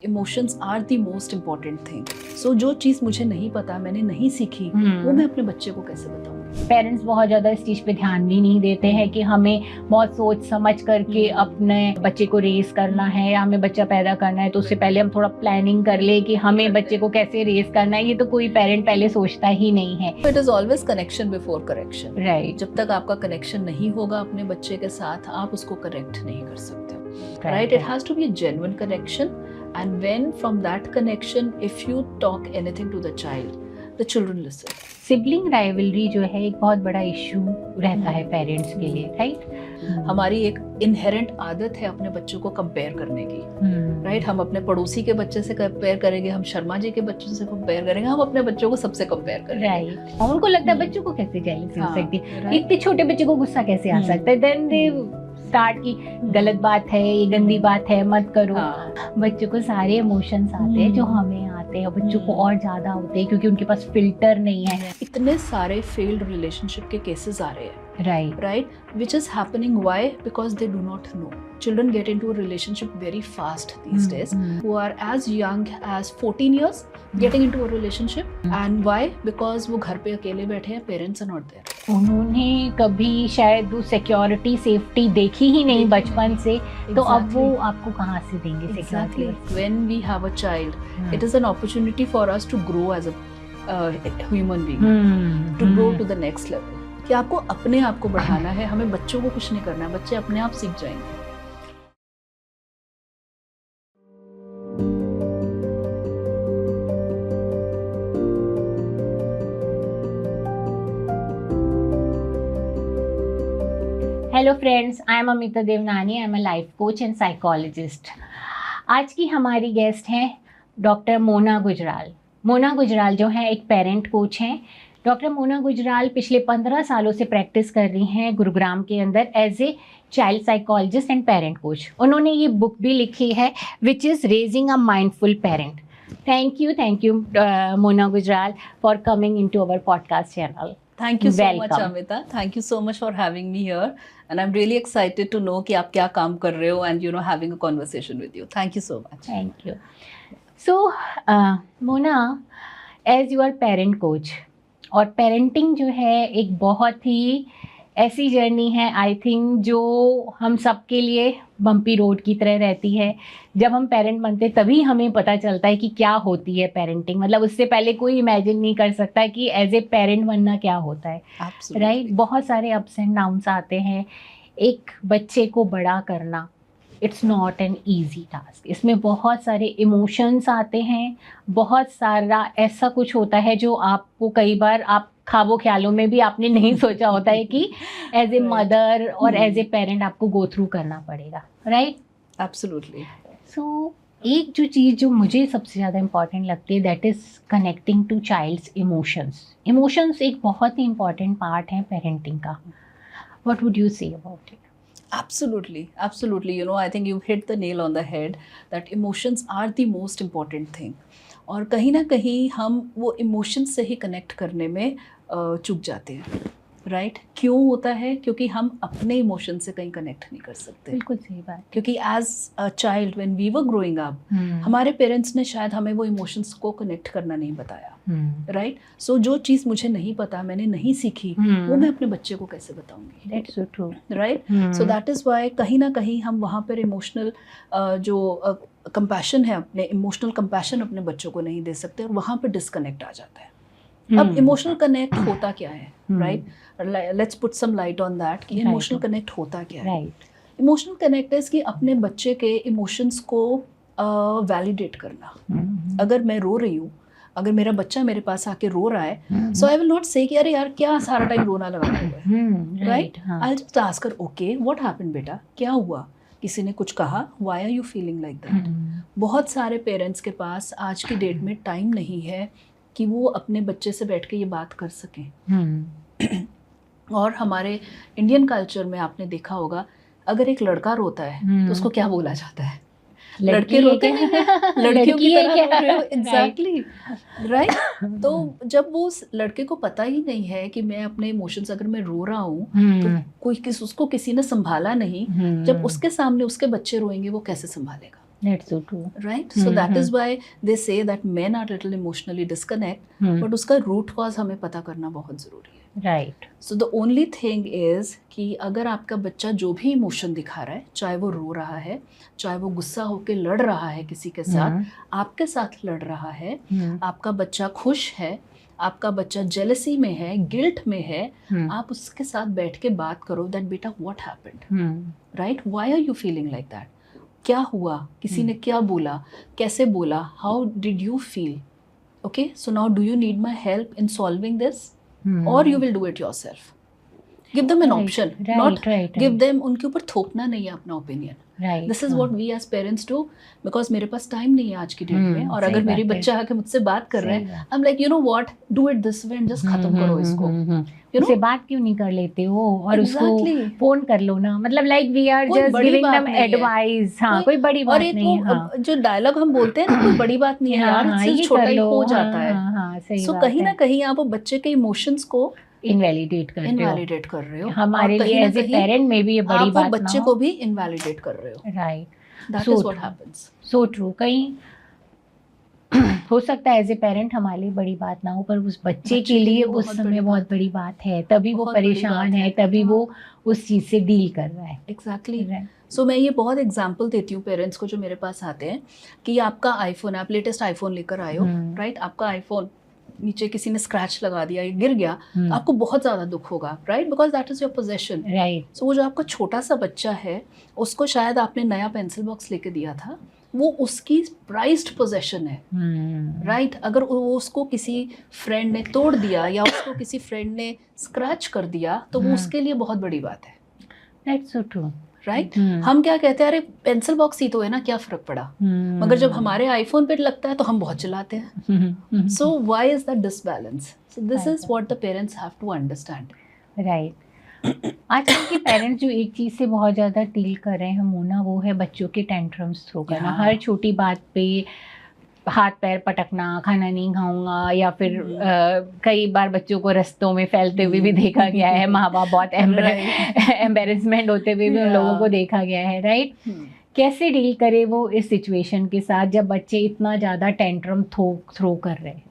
Emotions are the most important thing. So जो चीज़ मुझे नहीं पता, मैंने नहीं सीखी, वो मैं अपने बच्चे को कैसे बताऊंगी। पेरेंट्स बहुत ज़्यादा इस चीज़ पे ध्यान भी नहीं देते हैं कि हमें बहुत सोच समझ करके अपने बच्चे को रेस करना है या हमें बच्चा पैदा करना है तो उससे पहले हम थोड़ा प्लानिंग कर ले कि हमें बच्चे को कैसे रेस करना है। ये तो कोई पेरेंट पहले सोचता ही नहीं है। It is always connection before correction. Right. जब तक आपका कनेक्शन नहीं होगा अपने बच्चे के साथ, आप उसको करेक्ट नहीं कर सकते। Right? It has to be a genuine connection, and when from that connection, if you talk anything to the child, the children listen. Sibling rivalry जो है एक बहुत बड़ा इशू रहता है पेरेंट्स के लिए, राइट? हमारी एक इनहेरेंट आदत है अपने बच्चों को कंपेयर करने की, राइट? हम अपने पड़ोसी के बच्चे से कंपेयर करेंगे, हम शर्मा जी के बच्चों से कंपेयर करेंगे, हम अपने बच्चों को सबसे कंपेयर करेंगे, राइट? और उनको लगता है बच्चों को कैसे जेलसी हो सकती है, इतने छोटे बच्चे को गुस्सा कैसे आ सकता है। देन दे स्टार्ट की गलत बात है, ये गंदी बात है, मत करो। बच्चों को सारे इमोशंस आते हैं जो हमें आते हैं, बच्चों को और ज्यादा होते हैं क्योंकि उनके पास फिल्टर नहीं है। इतने सारे फेल्ड रिलेशनशिप के केसेस आ रहे हैं, right, which is happening why? Because they do not know. Children get into a relationship very fast these days, who are as young as 14 years getting into a relationship. And why? Because वो घर पे अकेले बैठे हैं, parents are not there. उन्होंने कभी शायद वो सिक्योरिटी सेफ्टी देखी ही नहीं बचपन से, तो अब वो आपको कहाँ से देंगे security? When we have a child, it is an opportunity for us to grow as a human being, to grow to the next level. कि आपको अपने आप को बढ़ाना है, हमें बच्चों को कुछ नहीं करना है, बच्चे अपने आप सीख जाएंगे। Hello friends, I am Amita Devnani, I am a life coach and psychologist. आज की हमारी गेस्ट हैं डॉक्टर मोना गुजराल। मोना गुजराल जो है एक पेरेंट कोच हैं। डॉक्टर मोना गुजराल पिछले 15 सालों से प्रैक्टिस कर रही हैं गुरुग्राम के अंदर as a child psychologist and parent coach. उन्होंने ये बुक भी लिखी है which is raising a mindful parent. Thank you Mona Gujral for coming into our podcast channel. Thank you so much, Amita. Thank you so much for having me here, and I'm really excited to know कि आप क्या काम कर रहे हो and having a conversation with you. Thank you so much. Thank you. So, Mona, as you are parent coach, और parenting जो है एक बहुत ही ऐसी जर्नी है आई थिंक जो हम सब के लिए बम्पी रोड की तरह रहती है। जब हम पेरेंट बनते तभी हमें पता चलता है कि क्या होती है पेरेंटिंग, मतलब उससे पहले कोई इमेजिन नहीं कर सकता कि एज ए पेरेंट बनना क्या होता है, राइट? बहुत सारे अप्स एंड डाउन्स आते हैं। एक बच्चे को बड़ा करना it's not an easy task. इसमें बहुत सारे इमोशंस आते हैं, बहुत सारा ऐसा कुछ होता है जो आपको कई बार आप ख्वाबों ख्यालों में भी आपने नहीं सोचा होता है कि एज ए मदर और एज ए पेरेंट आपको गो थ्रू करना पड़ेगा, राइट? एब्सोल्युटली। सो एक जो चीज़ जो मुझे सबसे ज़्यादा इम्पॉर्टेंट लगती है that is connecting to child's emotions. Emotions एक बहुत ही इम्पॉर्टेंट पार्ट है पेरेंटिंग का। What would you say about it? Absolutely. I think you've hit the nail on the head that emotions are the most important thing. और कहीं ना कहीं हम वो इमोशंस से ही कनेक्ट करने में चूक जाते हैं, राइट? क्यों होता है? क्योंकि हम अपने इमोशन से कहीं कनेक्ट नहीं कर सकते। बिल्कुल सही बात। क्योंकि as a child when we were growing up, हमारे पेरेंट्स ने शायद हमें वो इमोशंस को कनेक्ट करना नहीं बताया, राइट? सो जो चीज़ मुझे नहीं पता, मैंने नहीं सीखी, वो मैं अपने बच्चे को कैसे बताऊंगी? That's so true, right? So that is why कहीं ना कहीं हम वहाँ पर इमोशनल जो कंपैशन है, अपने इमोशनल कंपैशन अपने बच्चों को नहीं दे सकते और वहाँ पे डिस्कनेक्ट आ जाता है। अब इमोशनल कनेक्ट होता क्या है, right? Let's put some light on that कि इमोशनल कनेक्ट होता क्या है। इमोशनल कनेक्ट है कि अपने बच्चे के इमोशंस को वैलिडेट करना। अगर मैं रो रही हूँ, अगर मेरा बच्चा मेरे पास आके रो रहा है, सो आई विल नॉट से कि अरे यार क्या सारा टाइम रोना लगा हुआ है, right? I will just ask her, okay what happened बेटा, क्या हुआ? किसी ने कुछ कहा? Why are you feeling like that? बहुत सारे पेरेंट्स के पास आज की डेट में टाइम नहीं है कि वो अपने बच्चे से बैठ के ये बात कर सकें। और हमारे इंडियन कल्चर में आपने देखा होगा, अगर एक लड़का रोता है तो उसको क्या बोला जाता है? लड़के रोते हैं, लड़कियों की तरह रो रहे हो। Exactly, right? तो जब वो उस लड़के को पता ही नहीं है कि मैं अपने इमोशंस, अगर मैं रो रहा हूँ तो उसको किसी ने संभाला नहीं, जब उसके सामने उसके बच्चे रोएंगे वो कैसे संभालेगा? That's so true. right? So that is why they say that men are little emotionally disconnect, but उसका root cause हमें पता करना बहुत ज़रूरी है. Right. So the only thing is कि अगर आपका बच्चा जो भी इमोशन दिखा रहा है, चाहे वो रो रहा है, चाहे वो गुस्सा होकर लड़ रहा है किसी के साथ, आपके साथ लड़ रहा है, आपका बच्चा खुश है, आपका बच्चा जेलसी में है, गिल्ट में है, आप उसके साथ बैठ के बात करो दैट बेटा what happened, right? Why are you feeling like that? क्या हुआ? किसी ने क्या बोला? कैसे बोला? How did you feel? Okay, so now do you need my help in solving this or you will do it yourself? Give them an option, not give them, उनके ऊपर थोपना नहीं है अपना opinion. This is what we as parents do, because मेरे पास time नहीं है आज की डेट में, और अगर मेरी बच्चा आके मुझसे बात कर रहे हैं, I am like you know what, do it this way and just खत्म करो इसको. उससे बात क्यों नहीं कर लेते हो और उसको फोन कर लो ना, मतलब like we are just giving them advice. हाँ, कोई बड़ी बात नहीं है. हाँ, जो डायलॉग हम बोलते हैं ना, कोई बड़ी बात नहीं है यार, इससे छोटा ही हो जाता है. सो कहीं ना कहीं आप बच्चे के इमोशंस को इनवैलिडेट कर रहे हो. हमारे लिए एज ए पेरेंट में भी ये बड़ी बात, आप बच्चे को भी इनवैलिडेट कर रहे हो. Right, that is what happens. So true. कहीं हो सकता है एज ए पेरेंट हमारे लिए बड़ी बात ना हो, पर उस बच्चे के लिए उस समय बहुत बड़ी बात है, तभी वो परेशान है, तभी वो उस चीज़ से डील कर रहा है. एग्जैक्टली. सो मैं ये बहुत एग्जांपल देती हूँ पेरेंट्स को जो मेरे पास आते हैं कि आपका आईफोन, आप लेटेस्ट आईफोन लेकर आए हो, राइट? आपका आईफोन नीचे किसी ने स्क्रैच लगा दिया या गिर गया, आपको बहुत ज़्यादा दुख होगा, right? Because that is your possession. Right. So वो जो आपका छोटा सा बच्चा है, उसको शायद आपने नया पेंसिल बॉक्स लेके दिया था, वो उसकी प्राइज्ड पोजेशन है, राइट? अगर वो उसको किसी फ्रेंड ने तोड़ दिया या उसको किसी फ्रेंड ने स्क्रैच कर दिया, तो वो उसके लिए बहुत बड़ी बात है. That's so true. राइट? हम क्या कहते हैं, अरे पेंसिल बॉक्स ही तो है ना, क्या फर्क पड़ा? मगर जब हमारे आईफोन पे लगता है तो हम बहुत चिल्लाते हैं. So why is that disbalance? So this is what the parents have to understand. Right. आजकल के पेरेंट्स जो एक चीज़ से बहुत ज़्यादा डील कर रहे हैं मोना, वो है बच्चों के टेंट्रम्स थ्रो करना. हर छोटी बात पे हाथ पैर पटकना, खाना नहीं खाऊंगा, या फिर कई बार बच्चों को रस्तों में फैलते हुए भी देखा गया है. माँ बाप बहुत एम्बेरसमेंट होते हुए भी उन लोगों को देखा गया है. राइट? कैसे डील करे वो इस सिचुएशन के साथ जब बच्चे इतना ज़्यादा टेंट्रम थ्रो कर रहे हैं?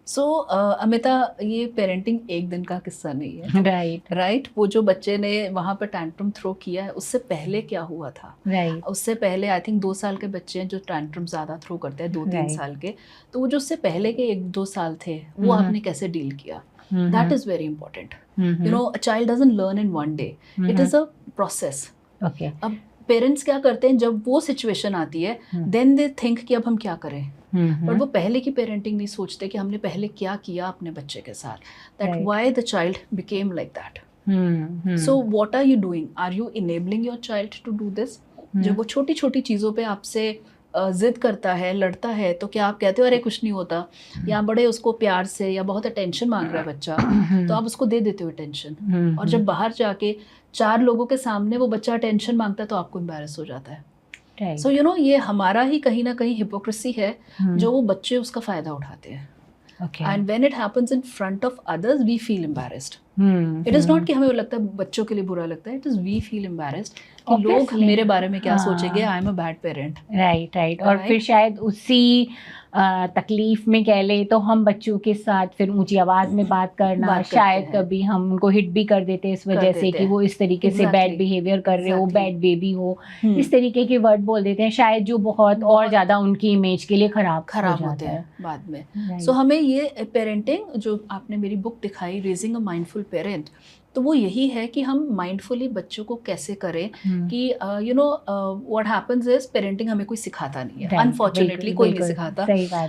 सो अमिता, ये पेरेंटिंग एक दिन का किस्सा नहीं है. राइट. वो जो बच्चे ने वहाँ पर टैंट्रम थ्रो किया है, उससे पहले क्या हुआ था? राइट. उससे पहले आई थिंक 2 साल के बच्चे हैं जो टैंट्रम ज़्यादा थ्रो करते हैं, 2-3 साल के. तो वो जो उससे पहले के 1-2 साल थे, वो आपने कैसे डील किया? That is very important. You know, a child doesn't learn in one day, it is a process. Okay. अब पेरेंट्स क्या करते हैं, जब वो सिचुएशन आती है, देन दे थिंक कि अब हम क्या करें. बट वो पहले की पेरेंटिंग नहीं सोचते कि हमने पहले क्या किया अपने बच्चे के साथ, that why the child became like that. So what are you doing? Are you enabling your child to do this? जब वो छोटी छोटी चीज़ों पे आपसे जिद करता है, लड़ता है, तो क्या आप कहते हो अरे कुछ नहीं होता, या बड़े उसको प्यार से या बहुत अटेंशन मांग रहा है बच्चा, तो आप उसको दे देते हो अटेंशन, और जब बाहर जाके 4 लोगों के सामने वो बच्चा अटेंशन मांगता है तो आपको एम्बैरेस हो जाता है. सो यू नो, ये हमारा ही कहीं ना कहीं हिपोक्रेसी है जो वो बच्चे उसका फ़ायदा उठाते हैं. And when it happens in front of others we feel embarrassed. It is not कि हमें लगता है बच्चों के लिए बुरा लगता है, it is we feel embarrassed कि लोग मेरे बारे में क्या सोचेंगे, I am a bad parent. Right. और फिर शायद उसी तकलीफ में कह ले तो हम बच्चों के साथ फिर ऊंची आवाज़ में बात करना, शायद कभी हम उनको हिट भी कर देते हैं इस वजह से कि वो इस तरीके से बैड बिहेवियर कर रहे हो, बैड बेबी हो, इस तरीके के वर्ड बोल देते हैं शायद, जो बहुत और ज़्यादा उनकी इमेज के लिए खराब होते हैं बाद में. सो हमें ये पेरेंटिंग जो आपने मेरी बुक दिखाई, रेजिंग अ माइंडफुल पेरेंट, तो वो यही है कि हम माइंडफुली बच्चों को कैसे करें कि you know what happens is, parenting हमें कोई सिखाता नहीं है, अनफॉर्चुनेटली कोई नहीं सिखाता.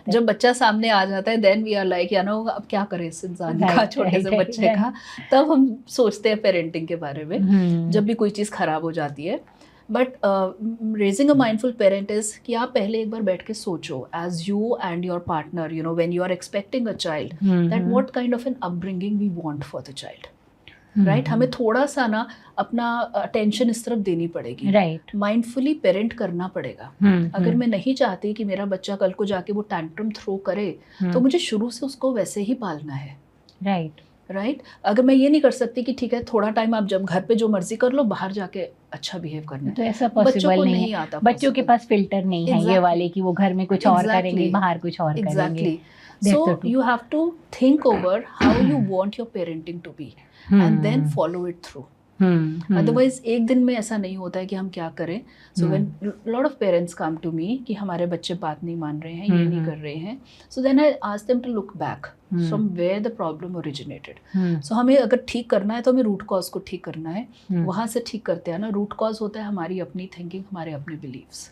जब बच्चा सामने आ जाता है then we are like you know अब क्या करें इस इंसान का, छोटे से बच्चे का, तब हम सोचते हैं पेरेंटिंग के बारे में जब भी कोई चीज़ खराब हो जाती है. But raising a mindful parent is कि आप पहले एक बार बैठ के सोचो as you and your partner, you know when you are expecting a child, that what kind of an upbringing we want for the child. Right? हमें थोड़ा सा ना अपना अटेंशन इस तरफ देनी पड़ेगी. राइट. माइंडफुली पेरेंट करना पड़ेगा. अगर मैं नहीं चाहती कि मेरा बच्चा कल को जाके वो टैंट्रम थ्रो करे, तो मुझे शुरू से उसको वैसे ही पालना है. राइट. राइट अगर मैं ये नहीं कर सकती कि ठीक है थोड़ा टाइम आप जब घर पे जो मर्जी कर लो, बाहर जाके अच्छा बिहेव करना तो है, ऐसा बच्चों पॉसिबल को नहीं नहीं है। आता बच्चों के possible. पास फिल्टर नहीं है ये Exactly. वाले कि वो घर में कुछ और Exactly. करेंगे, बाहर कुछ और करेंगे। Exactly. That's So so true. you have to think over how you want your parenting to be and then follow it through. Otherwise एक दिन में ऐसा नहीं होता है कि हम क्या करें. So when lot of parents come to me कि हमारे बच्चे बात नहीं मान रहे हैं, ये नहीं कर रहे हैं, so then I ask them to look back from where the problem originated. So हमें अगर ठीक करना है तो हमें रूट कॉज को ठीक करना है, वहाँ से ठीक करते हैं ना. रूट कॉज होता है हमारी अपनी थिंकिंग, हमारे अपने बिलीव्स.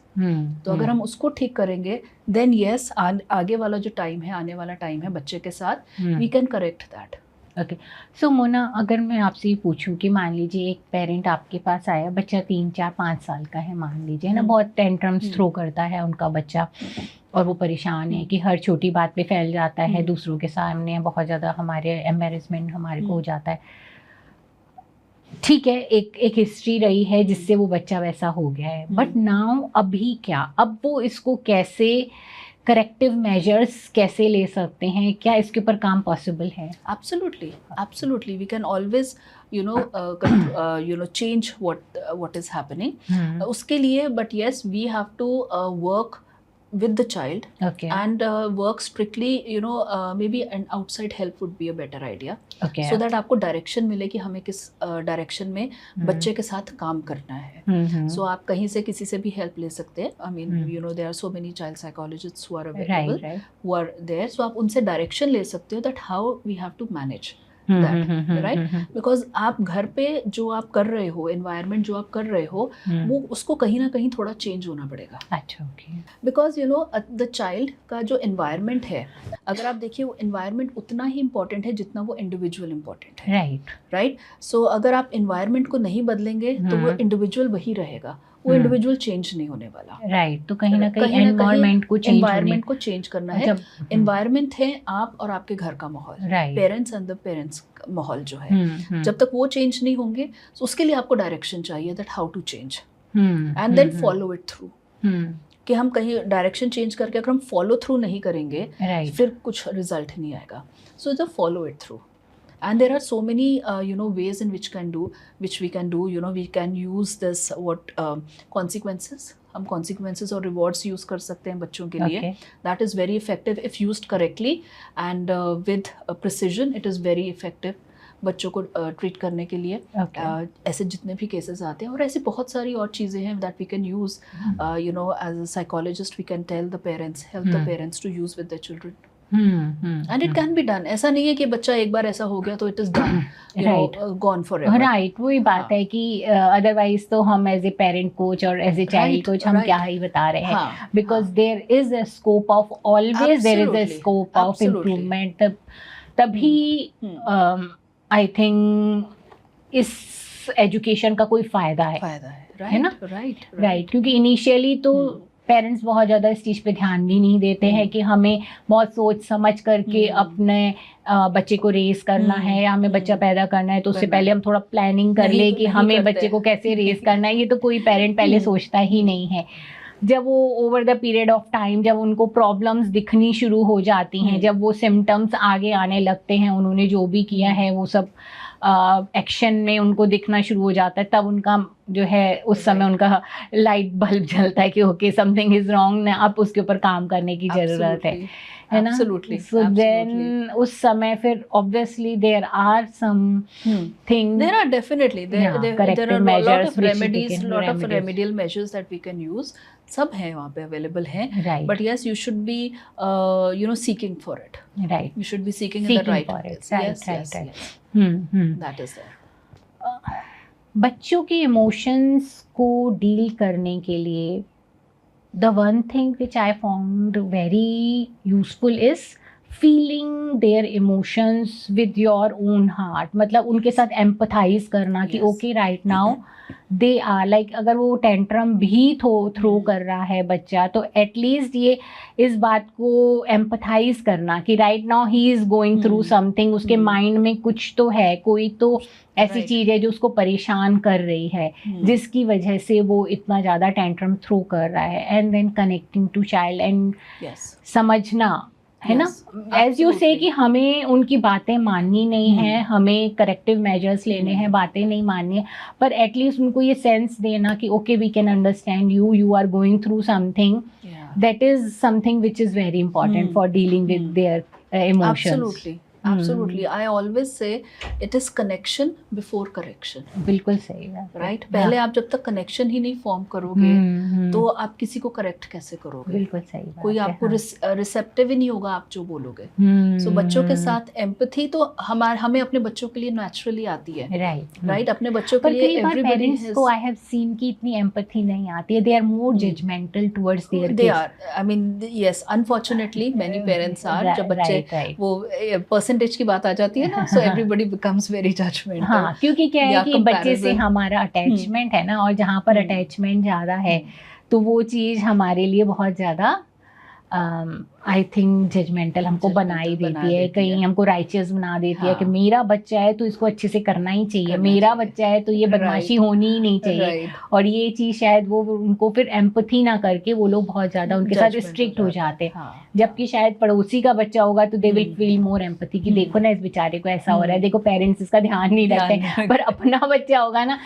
तो अगर हम उसको ठीक करेंगे देन यस आगे वाला जो टाइम है, आने वाला टाइम है बच्चे के साथ, we can correct that. Okay. So Mona, अगर मैं आपसे ये पूछूं कि मान लीजिए एक पेरेंट आपके पास आया, बच्चा 3, 4, 5 साल का है मान लीजिए ना, बहुत टेंट्रम्स थ्रो करता है उनका बच्चा और वो परेशान है कि हर छोटी बात पे फैल जाता है दूसरों के सामने, बहुत ज़्यादा हमारे एम्बेरसमेंट हमारे को हो जाता है. ठीक है, एक हिस्ट्री रही है जिससे वो बच्चा वैसा हो गया है, बट नाउ अभी क्या, अब वो इसको कैसे करेक्टिव मेजर्स कैसे ले सकते हैं, क्या इसके ऊपर काम पॉसिबल है? Absolutely. We can always, change what is happening. उसके लिए, but yes, we have to work with the child. Okay. And work strictly, maybe an outside help would be a better idea. Okay. So that आपको direction मिले कि हमें किस direction में बच्चे के साथ काम करना है. So आप कहीं से किसी से भी हेल्प ले सकते हैं. I mean, there are so many child psychologists who are available, right. who are there. So आप उनसे डायरेक्शन ले सकते हो that how we have to manage that, right? Because आप घर पे जो आप कर रहे हो, environment जो आप कर रहे हो, वो उसको कहीं ना कहीं थोड़ा चेंज होना पड़ेगा. अच्छा, ओके. बिकॉज द चाइल्ड का जो एनवायरनमेंट है, अगर आप देखिए वो एनवायरनमेंट उतना ही इम्पोर्टेंट है जितना वो इंडिविजुअल इम्पोर्टेंट है. राइट. सो अगर आप एनवायरनमेंट को नहीं बदलेंगे तो वो इंडिविजुअल वही रहेगा, वो इंडिविजुअल चेंज नहीं होने वाला. राइट. तो कहीं ना कहीं एनवायरनमेंट को चेंज करना है. एनवायरनमेंट है आप और आपके घर का माहौल, पेरेंट्स एंड द पेरेंट्स माहौल जो है, जब तक वो चेंज नहीं होंगे तो उसके लिए आपको डायरेक्शन चाहिए that how to change and then follow it through. कि हम कहीं डायरेक्शन चेंज करके अगर हम फॉलो थ्रू नहीं करेंगे फिर कुछ रिजल्ट नहीं आएगा. So the follow it through. And there are so many ways in which we can do. We can use this consequences. हम consequences और rewards use कर सकते हैं बच्चों के लिए. That is very effective if used correctly and with precision. It is very effective बच्चों को ट्रीट करने के लिए. ऐसे जितने भी केसेस आते हैं और ऐसी बहुत सारी और चीज़ें हैं that we can use. As a psychologist we can help the parents to use with their children. And it can be done. ऐसा नहीं है कि बच्चा एक बार ऐसा हो गया तो it is done, gone forever. Right. वही बात है कि otherwise तो हम as a parent coach और as a child coach हम क्या ही बता रहे हैं. Because there is a scope of always there is a scope of improvement. तभी I think इस एजुकेशन का कोई फायदा है. है ना? राइट. क्योंकि इनिशियली तो पेरेंट्स बहुत ज़्यादा इस चीज़ पे ध्यान भी नहीं देते हैं कि हमें बहुत सोच समझ करके अपने बच्चे को रेस करना है या हमें बच्चा पैदा करना है, तो उससे पहले हम थोड़ा प्लानिंग कर ले कि हमें बच्चे को कैसे रेस करना है. ये तो कोई पेरेंट पहले सोचता ही नहीं है. जब वो over the period of time जब उनको प्रॉब्लम्स दिखनी शुरू हो जाती हैं, जब वो सिम्टम्स आगे आने लगते हैं, उन्होंने जो भी किया है वो सब एक्शन में उनको दिखना शुरू हो जाता है, तब उनका जो है उस समय उनका लाइट बल्ब जलता है कि ओके समथिंग इज रॉन्ग, अब उसके ऊपर काम करने की ज़रूरत है ना. सो देन उस समय फिर obviously there are some things, there are definitely there are lot of remedial measures that we can use. सब है वहाँ पे अवेलेबल हैं, but yes you should be seeking for it. Right. You should be seeking in the right place. Yes. That is there. बच्चों के emotions को deal करने के लिए the one thing which I found very useful is feeling their emotions with your own heart. मतलब उनके साथ empathize करना कि okay right now they are like, अगर वो टेंट्रम भी थ्रो कर रहा है बच्चा, तो एटलीस्ट ये इस बात को एम्पथाइज करना कि right now he is going through something, उसके माइंड में कुछ तो है, कोई तो ऐसी चीज़ है जो उसको परेशान कर रही है जिसकी वजह से वो इतना ज़्यादा टेंट्रम थ्रो कर रहा है. And then connecting to child and समझना है ना, एज यू से कि हमें उनकी बातें माननी नहीं है, हमें करेक्टिव मेजर्स लेने हैं, बातें नहीं माननी है, पर एटलीस्ट उनको ये सेंस देना कि okay we can understand you, you are going through something, that is something which is very important for dealing with their emotions. Absolutely. I always say it is connection before correction. बिल्कुल सही बात है. Right पहले आप जब तक connection ही नहीं form करोगे तो आप किसी को करेक्ट कैसे करोगे. बिल्कुल सही बात कोई है. आपको रिसेप्टिव ही नहीं होगा आप जो बोलोगे. सो बच्चों के साथ एम्पैथी तो हमें अपने बच्चों के लिए नेचुरली आती है. राइट अपने बच्चों के लिए पेरेंट्स को आई हैव सीन कि इतनी एम्पैथी नहीं आती है. They are more judgmental towards their kids. They are I mean yes unfortunately many parents are. जब बच्चे वो परसेंटेज की बात आ जाती है ना so everybody becomes very judgmental. हाँ क्योंकि क्या है कि बच्चे से हमारा अटैचमेंट है ना, और जहाँ पर अटैचमेंट ज़्यादा है तो वो चीज़ हमारे लिए बहुत ज़्यादा आई थिंक जजमेंटल हमको बना ही देती है. कहीं हमको राइचियस बना देती है कि मेरा बच्चा है तो इसको अच्छे से करना ही चाहिए, मेरा बच्चा है तो ये बदमाशी होनी ही नहीं चाहिए. और ये चीज़ शायद वो उनको फिर एम्पैथी ना करके वो लोग बहुत ज़्यादा उनके साथ स्ट्रिक्ट हो जाते हैं. जबकि शायद पड़ोसी का बच्चा होगा तो they will feel more empathy कि देखो ना इस बेचारे को ऐसा हो रहा है, देखो पेरेंट्स इसका ध्यान नहीं रखते. पर अपना बच्चा होगा ना,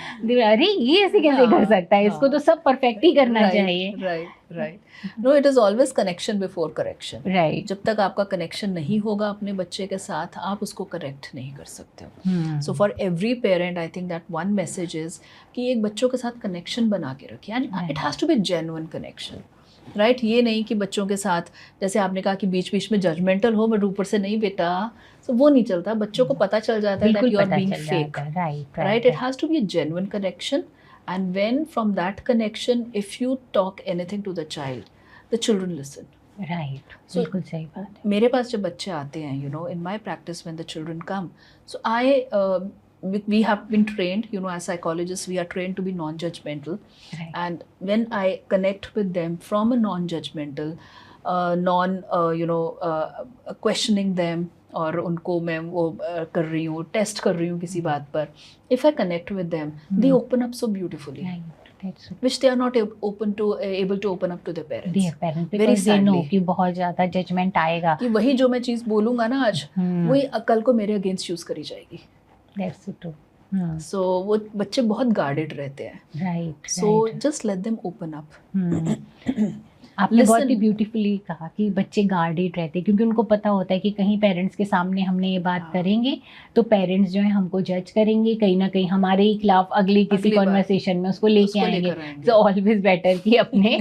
अरे ये ऐसे कैसे कर सकता है, इसको तो सब परफेक्ट ही करना चाहिए. Right no it is always connection before correction. Right जब तक आपका कनेक्शन नहीं होगा अपने बच्चे के साथ आप उसको करेक्ट नहीं कर सकते हो. So for every parent I think that one message is कि एक बच्चों के साथ कनेक्शन बना के रखिए and it has to be genuine connection. Right ये नहीं कि बच्चों के साथ जैसे आपने कहा कि बीच बीच में जजमेंटल हो बट ऊपर से नहीं बेटा, सो वो नहीं चलता. बच्चों को पता चल जाता है that you are being fake. Right it has to be a genuine connection. And when from that connection, if you talk anything to the child, the children listen. Right. So बिल्कुल सही बात है. मेरे पास जब बच्चे आते हैं, you know, in my practice when the children come, so we have been trained, you know, as psychologists, we are trained to be non-judgmental. Right. And when I connect with them from a non-judgmental, questioning them, और उनको मैं वो कर रही हूँ, test कर रही हूँ किसी बात पर, if I connect with them they open up so beautifully which they are not able to open up to their parents. Very sadly कि बहुत ज़्यादा जजमेंट आएगा कि वही जो मैं चीज़ बोलूँगा ना आज वही कल को मेरे अगेंस्ट यूज़ करी जाएगी. That's true. So वो बच्चे बहुत गार्डेड रहते हैं. Right. So just let them open up. आपने बहुत ही ब्यूटीफुली कहा कि बच्चे गार्डेड रहते हैं क्योंकि उनको पता होता है कि कहीं पेरेंट्स के सामने हमने ये बात करेंगे तो पेरेंट्स जो है हमको जज करेंगे, कहीं ना कहीं हमारे ही खिलाफ अगली किसी कॉन्वर्सेशन में उसको लेके आएंगे. तो ऑलवेज बेटर कि अपने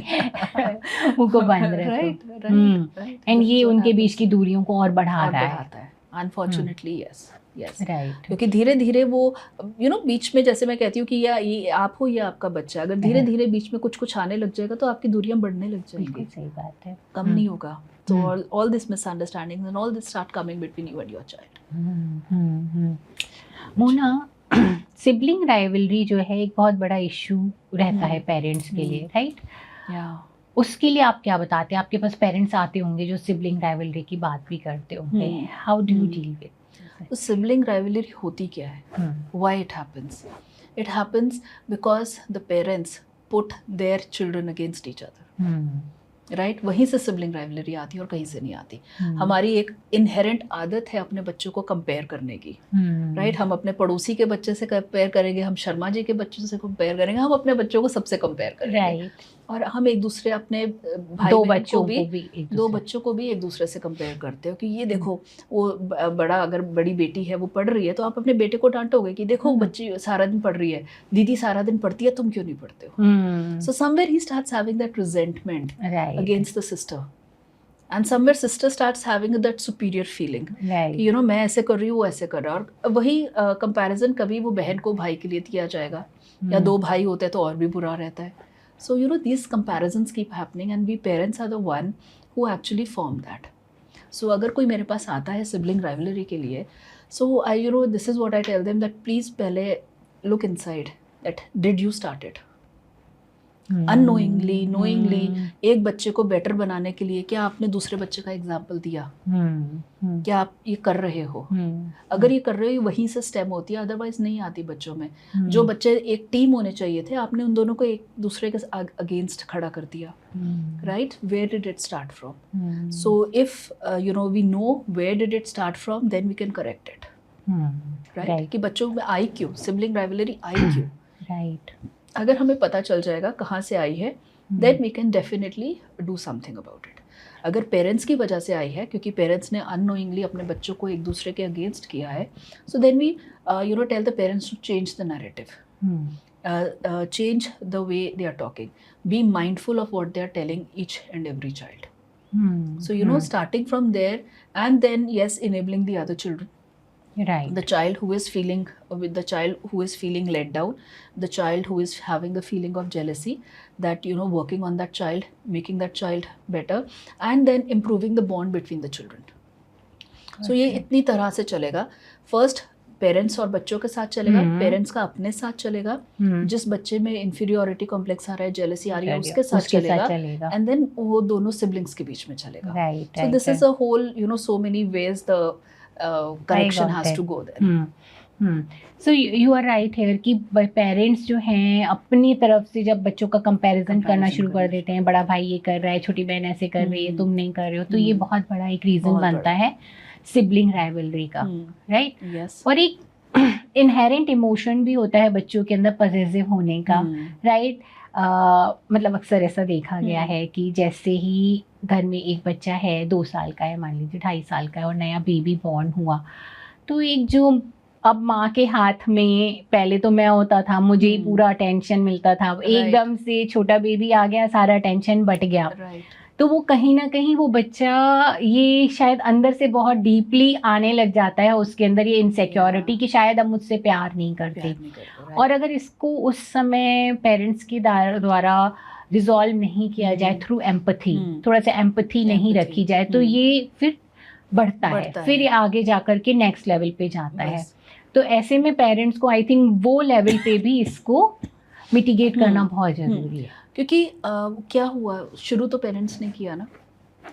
उनको बंद रखें. एंड ये उनके बीच की दूरियों को और बढ़ा रहा है. Unfortunately yes. राइट. क्योंकि धीरे धीरे वो बीच में जैसे मैं कहती हूँ कि ये आप हो या आपका बच्चा, अगर धीरे धीरे बीच में कुछ आने लग जाएगा तो आपकी दूरियां बढ़ने लग जाएंगी. सही बात है. कम नहीं होगा. तो all this misunderstandings and all this start coming between you and your child. Mona, sibling rivalry जो है एक बहुत बड़ा इशू रहता है पेरेंट्स के लिए, राइट? उसके लिए आप क्या बताते हैं? आपके पास पेरेंट्स आते होंगे जो सिबलिंग राइवलरी की बात भी करते होंगे. How do you deal with? तो सिबलिंग राइवलरी होती क्या है? Why it happens? It happens because the parents put their children against each other. Right वहीं से सिबलिंग राइवलरी आती है और कहीं से नहीं आती. हमारी एक इनहेरेंट आदत है अपने बच्चों को कंपेयर करने की. राइट हम अपने पड़ोसी के बच्चे से कंपेयर करेंगे, हम शर्मा जी के बच्चों से कंपेयर करेंगे, हम अपने बच्चों को सबसे कंपेयर करेंगे. और हम एक दूसरे अपने दो बच्चों को भी एक दूसरे से कंपेयर करते हो कि ये देखो वो अगर बड़ी बेटी है वो पढ़ रही है तो आप अपने बेटे को डांटोगे कि देखो बच्ची सारा दिन पढ़ रही है, दीदी सारा दिन पढ़ती है, तुम क्यों नहीं पढ़ते हो? So somewhere he starts having that resentment against the sister and somewhere sister starts having that superior feeling कि मैं ऐसे कर रही हूँ वो ऐसे कर रहा है. और वही कंपैरिजन कभी वो बहन को भाई के लिए किया जाएगा या दो भाई होते हैं तो और भी बुरा रहता है. So these comparisons keep happening and we parents are the one who actually form that. So अगर कोई मेरे पास आता है sibling rivalry के लिए, so this is what I tell them that please पहले look inside that did you start it? Unknowingly, knowingly एक बच्चे को बेटर बनाने के लिए क्या आपने दूसरे बच्चे का एग्जाम्पल दिया, क्या आप ये कर रहे हो? अगर ये कर रहे हो वहीं से स्टेम होती है, अदरवाइज नहीं आती बच्चों में। जो बच्चे एक टीम होने चाहिए थे, आपने उन दोनों को एक दूसरे के अगेंस्ट खड़ा कर दिया, right? Where did it start from? So if you know we know where did it start from, then we can correct it, right? कि बच्चों में आई क्यों, सिबलिंग राइवलरी आई क्यों, राइट? अगर हमें पता चल जाएगा कहाँ से आई है, then we can definitely do something about it. अगर पेरेंट्स की वजह से आई है, क्योंकि पेरेंट्स ने अननोइंगली अपने बच्चों को एक दूसरे के अगेंस्ट किया है, so then we you know tell the parents to change the narrative, change the way they are talking, be mindful of what they are telling each and every child. So you know, starting from there, and then yes, enabling the other children, right? The child who is feeling with the child who is feeling let down, the child who is having a feeling of jealousy, that you know, working on that child, making that child better, and then improving the bond between the children. So ये इतनी तरह से चलेगा। First parents और बच्चों के साथ चलेगा, पेरेंट्स का अपने साथ चलेगा, जिस बच्चे में इंफीरियोरिटी कॉम्प्लेक्स आ रहा है, जेलसी आ रही है, उसके साथ चलेगा, एंड देन वो दोनों सिबलिंग्स के बीच में चलेगा। So this is a whole, you know, so many ways the correction has to go there. So you are right here कि पेरेंट्स जो हैं अपनी तरफ से जब बच्चों का कंपैरिजन करना शुरू कर देते हैं, बड़ा भाई ये कर रहा है, छोटी बहन ऐसे कर रही है, तुम नहीं कर रहे हो, तो ये बहुत बड़ा एक रीजन बनता है सिबलिंग राइवलरी का, राइट? Yes. और एक इनहेरेंट इमोशन भी होता है बच्चों के अंदर पॉजिटिव होने का, राइट? मतलब अक्सर ऐसा देखा गया है कि जैसे ही घर में एक बच्चा है 2 साल का है, मान लीजिए 2.5 साल का है, और नया बेबी बॉर्न हुआ, तो एक जो अब माँ के हाथ में पहले तो मैं होता था, मुझे ही पूरा अटेंशन मिलता था, एकदम से छोटा बेबी आ गया, सारा अटेंशन बट गया, तो वो कहीं ना कहीं वो बच्चा ये शायद अंदर से बहुत डीपली आने लग जाता है उसके अंदर ये इनसिक्योरिटी कि शायद अब मुझसे प्यार नहीं करते। और अगर इसको उस समय पेरेंट्स के द्वारा रिजॉल्व नहीं किया जाए थ्रू एम्पथी, थोड़ा सा एम्पथी नहीं रखी जाए, तो ये फिर बढ़ता है, फिर ये आगे जाकर के नेक्स्ट लेवल पे जाता है। तो ऐसे में पेरेंट्स को आई थिंक वो लेवल पे भी इसको मिटिगेट करना बहुत जरूरी है, क्योंकि क्या हुआ, शुरू तो पेरेंट्स ने किया ना,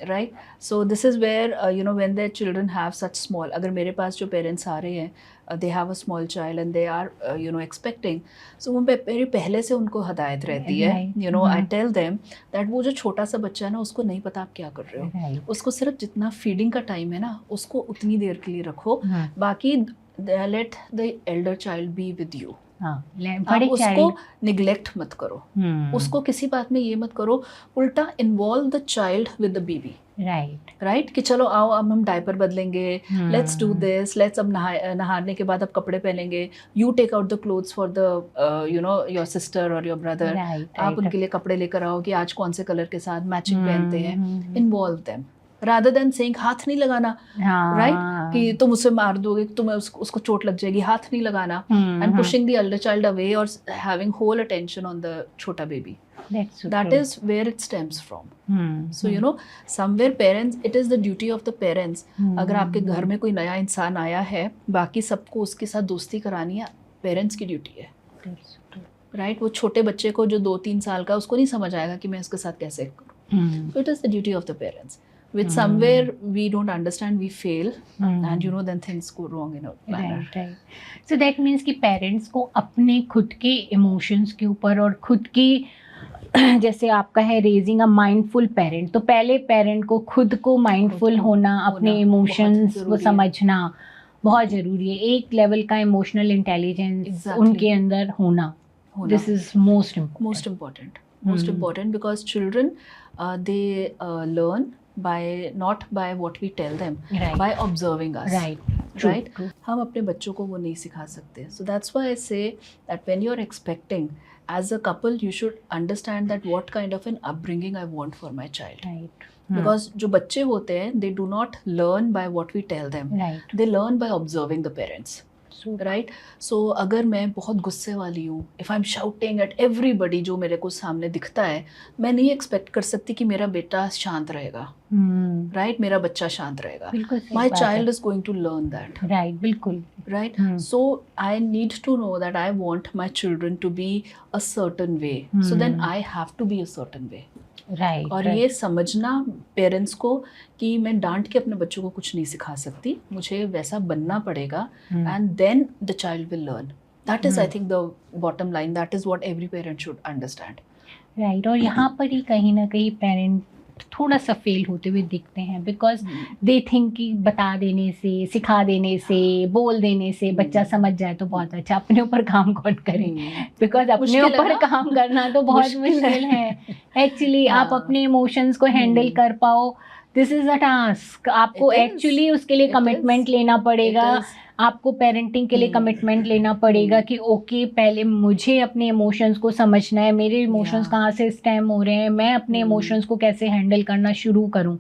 right? So this is where you know, when their children have such small, अगर मेरे पास जो पेरेंट्स आ रहे हैं, they have a small child and they are you know expecting, so वो मेरी पहले से उनको हदायत रहती है, you know, I tell them that वो जो छोटा सा बच्चा है ना, उसको नहीं पता आप क्या कर रहे हो, उसको सिर्फ जितना फीडिंग का टाइम है ना, उसको उतनी देर के लिए रखो, बाकी let the Elder child be with you. आप उसको निग्लेक्ट मत करो, उसको किसी बात में ये मत करो, उल्टा involve the child with the baby, right? कि चलो आओ अब हम डायपर बदलेंगे, लेट्स डू दिस, लेट्स अब नहाने के बाद अब कपड़े पहनेंगे, you take out the clothes for the you know your sister और योर ब्रदर, आप उनके लिए कपड़े लेकर आओ कि आज कौन से कलर के साथ मैचिंग पहनते हैं, involve them rather than saying हाथ नहीं लगाना, right? कि तुम उसे मार दोगे, तुम्हें उसको चोट लग जाएगी, हाथ नहीं लगाना, and pushing the elder child away or having whole attention on the छोटा baby. That is where it stems from. So you know, somewhere parents, it is the duty of the parents. अगर आपके घर में कोई नया इंसान आया है, बाकी सबको उसके साथ दोस्ती करानी है, पेरेंट्स की ड्यूटी है, राइट? वो छोटे बच्चे को जो 2-3 साल का, उसको नहीं समझ आएगा कि मैं उसके साथ कैसे करूँ। So it is the duty of the parents. Which somewhere we don't understand, we fail, and you know, then things go wrong in a manner. Right. So that means कि पेरेंट्स को अपने खुद के इमोशंस के ऊपर और खुद की जैसे आपका है रेजिंग अ माइंडफुल पेरेंट, तो पहले पेरेंट को खुद को माइंडफुल होना, अपने इमोशंस को समझना बहुत ज़रूरी है। एक लेवल का इमोशनल इंटेलिजेंस उनके अंदर होना, this is most important because children they learn not by what we tell them, by observing us, right? हम अपने बच्चों को वो नहीं सिखा सकते। So that's why I say that when you're expecting, as a couple, you should understand that what kind of an upbringing I want for my child, because जो बच्चे होते हैं, they do not learn by what we tell them, they learn by observing the parents. Right. So अगर मैं बहुत गुस्से वाली हूँ, if I am shouting at everybody, जो मेरे को सामने दिखता है, मैं नहीं एक्सपेक्ट कर सकती कि मेरा बेटा शांत रहेगा. राइट, मेरा बच्चा शांत रहेगा. My child is going to learn that. Right, बिल्कुल. Right. So I need to know that I want my children to be a certain way, so then I have to be a certain way. Right. और ये समझना parents को कि मैं डांट के अपने बच्चों को कुछ नहीं सिखा सकती, मुझे वैसा बनना पड़ेगा, and then the child will learn. That is I think the bottom line, that is what every parent should understand. Right. और यहाँ पर ही कहीं ना कहीं पेरेंट थोड़ा सा फेल होते हुए दिखते हैं, बिकॉज दे थिंक कि बता देने से, सिखा देने से, बोल देने से बच्चा समझ जाए तो बहुत अच्छा. अपने ऊपर काम कौन करे, बिकॉज अपने ऊपर काम करना तो बहुत मुश्किल है एक्चुअली. आप अपने इमोशंस को हैंडल कर पाओ, दिस इज अ टास्क. आपको एक्चुअली उसके लिए कमिटमेंट लेना पड़ेगा. आपको पेरेंटिंग के लिए कमिटमेंट लेना पड़ेगा कि ओके, पहले मुझे अपने इमोशंस को समझना है, मेरे इमोशंस कहाँ से स्टेम हो रहे हैं, मैं अपने इमोशंस को कैसे हैंडल करना शुरू करूँ.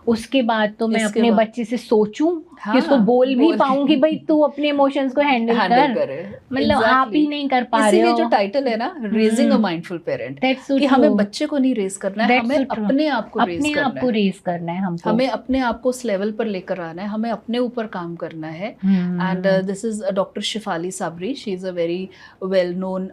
उसके बाद तो मैं अपने बच्चे से सोचूं कि उसको बोल भी पाऊं कि भाई तू अपने इमोशंस को हैंडल कर. मतलब आप ही नहीं कर पा रहे हो. जो टाइटल है ना, रेजिंग अ माइंडफुल पेरेंट, कि हमें बच्चे को नहीं रेज करना है, हमें अपने आप को रेज करना है. हमें अपने आप को उस लेवल पर लेकर आना है, हमें अपने ऊपर काम करना है. And this is doctor Shifali Sabri. She is a very well known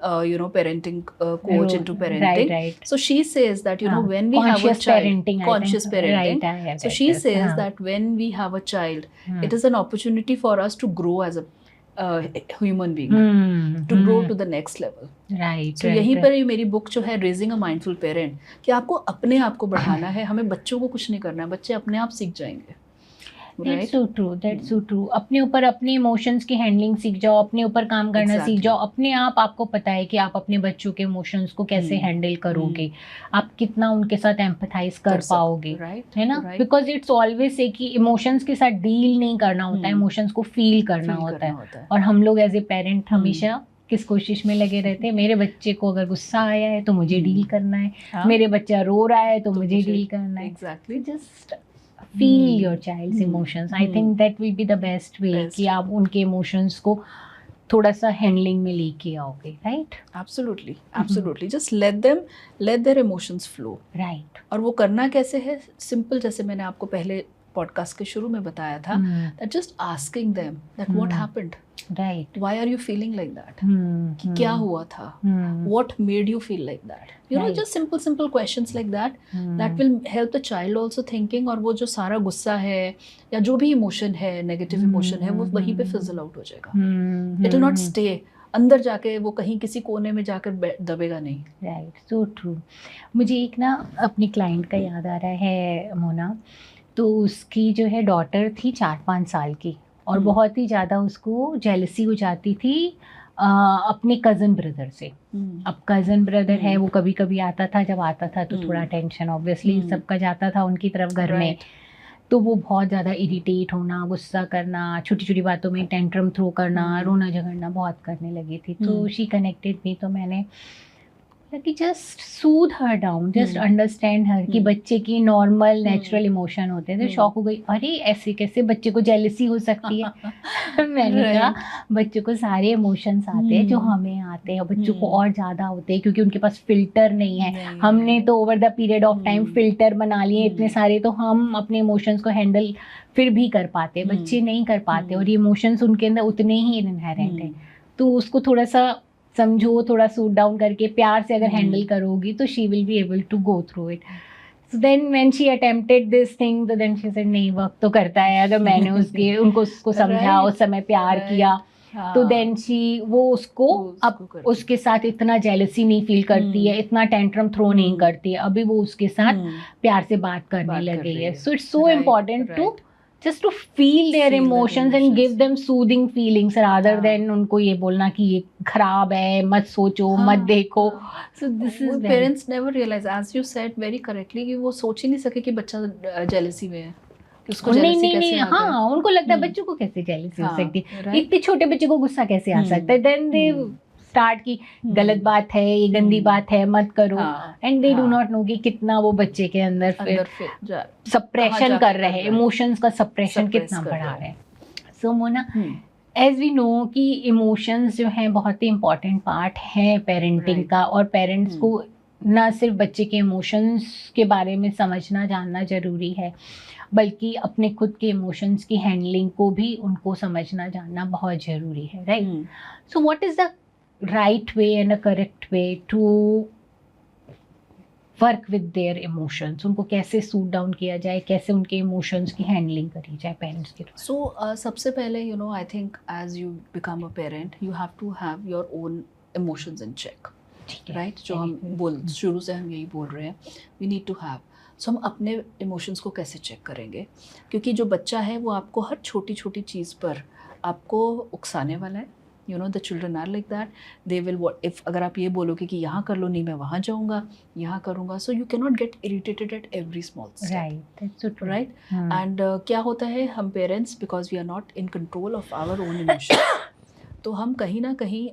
parenting coach into parenting. Right. So she says that when we have a child, conscious parenting. Right, so she says that when we have a child, it is an opportunity for us to grow as a human being, to grow to the next level. Right. So यहीं पर ही मेरी book जो है Raising a Mindful Parent, कि आपको अपने आप को बढ़ाना है, हमें बच्चों को कुछ नहीं करना है, बच्चे अपने आप सीख जाएंगे. That's so true. That's so true. अपने ऊपर अपने इमोशंस की हैंडलिंग सीख जाओ, अपने ऊपर काम करना सीख जाओ. अपने आप आपको पता है कि आप अपने बच्चों के इमोशंस को कैसे हैंडल करोगे, आप कितना उनके साथ एम्पैथाइज कर पाओगे, है ना. बिकॉज इट्स ऑलवेज से कि इमोशंस के साथ डील नहीं करना होता है, इमोशंस को फील करना होता है. और हम लोग एज ए पेरेंट हमेशा किस कोशिश में लगे रहते हैं, मेरे बच्चे को अगर गुस्सा आया है तो मुझे डील करना है, मेरे बच्चा रो रहा है तो मुझे डील करना है. Exactly. Just feel your child's emotions. I think that will be the best way कि आप उनके emotions को थोड़ा सा हैंडलिंग में लेके आओगे. Right. Absolutely, absolutely. Just let their emotions flow. Right. और वो करना कैसे है? सिंपल, जैसे मैंने आपको पहले पॉडकास्ट के शुरू में बताया था, that just asking them that what happened, right, why are you feeling like that, कि क्या हुआ था, what made you feel like that, just simple questions like that, that will help the child also thinking. और वो जो सारा गुस्सा है या जो भी इमोशन है, नेगेटिव इमोशन है, वो वहीं पे फिजल आउट हो जाएगा. it will not stay अंदर जाके, वो कहीं किसी कोने में जाकर दबेगा नहीं. राइट. So true. मुझे एक ना अपनी क्लाइंट का याद आ रहा है, मोना. तो उसकी जो है डॉटर थी 4-5 साल की, और बहुत ही ज़्यादा उसको जेलसी हो जाती थी अपने कज़न ब्रदर से. अब कज़न ब्रदर है, वो कभी कभी आता था, जब आता था तो थोड़ा टेंशन ऑब्वियसली सबका जाता था उनकी तरफ घर में. तो वो बहुत ज़्यादा इरिटेट होना, गुस्सा करना, छोटी छोटी बातों में टेंट्रम थ्रो करना, रोना झगड़ना बहुत करने लगी थी. तो शी कनेक्टेड मी. तो मैंने कि जस्ट सूद her down, just understand her कि बच्चे की नॉर्मल नेचुरल इमोशन होते हैं. तो शॉक हो गई, अरे ऐसे कैसे बच्चे को जेलसी हो सकती है. मैंने कहा बच्चों को सारे इमोशंस आते हैं जो हमें आते हैं, बच्चों को और ज़्यादा होते हैं क्योंकि उनके पास फिल्टर नहीं है. हमने तो over the period of time filter बना लिए इतने सारे, तो हम अपने इमोशंस को हैंडल फिर भी कर पाते, बच्चे नहीं कर पाते. और ये इमोशंस उनके अंदर उतने ही इनहेरेंट है. तो उसको थोड़ा सा समझो, थोड़ा सूट डाउन करके प्यार से अगर हैंडल करोगी तो she will be able to go through it. So then when she attempted this thing, तो देन शी सेड नहीं, वर्क तो करता है. अगर मैंने उसको समझा, उस समय प्यार किया, तो देन शी वो उसको अब उसके साथ इतना जेलसी नहीं फील करती है, इतना टेंट्रम थ्रो नहीं करती है. अभी वो उसके साथ प्यार से बात करने लगी है. So it's so important to just to feel their emotions and give them soothing feelings rather than उनको ये बोलना कि ये खराब है, मत सोचो, मत देखो. So this is parents never realize, as you said very correctly, कि वो सोच ही नहीं सके कि बच्चा जेलसी में है. उसको नहीं, हाँ, उनको लगता है बच्चों को कैसे जेलसी हो सकती है, इतने छोटे बच्चे को गुस्सा कैसे आ सकता है. देन दे स्टार्ट की गलत बात है, ये गंदी बात है, मत करो. And they do not know कि कितना वो बच्चे के अंदर फिर सप्रेशन कर रहे हैं, इमोशंस का सप्रेशन कितना बढ़ा रहे हैं. सो मोना, एज वी नो कि इमोशंस जो हैं बहुत ही इम्पॉर्टेंट पार्ट है पेरेंटिंग Right. का, और पेरेंट्स को ना सिर्फ बच्चे के इमोशंस के बारे में समझना जानना ज़रूरी है, बल्कि अपने खुद के इमोशंस की हैंडलिंग को भी उनको समझना जानना बहुत ज़रूरी है, right? So what is the right way and a correct way to work with their emotions? उनको कैसे सूट डाउन किया जाए, कैसे उनके इमोशंस की हैंडलिंग करी जाए पेरेंट्स के द्वारा? So सबसे पहले I think as you become a parent you have to have your own emotions in check. ठीक है, राइट जो हम शुरू से हम यही बोल रहे हैं, वी नीड टू हैव। सो हम अपने इमोशंस को कैसे चेक करेंगे, क्योंकि जो बच्चा है वो आपको हर छोटी छोटी चीज़ पर आपको उकसाने वाला है। The children are like that, they will if अगर आप ये बोलोगे कि यहाँ कर लो, नहीं मैं वहाँ जाऊँगा, यहाँ करूँगा, so you can not get irritated at every small step, right? And क्या होता है, हम parents because we are not in control of our own emotions, तो हम कहीं ना कहीं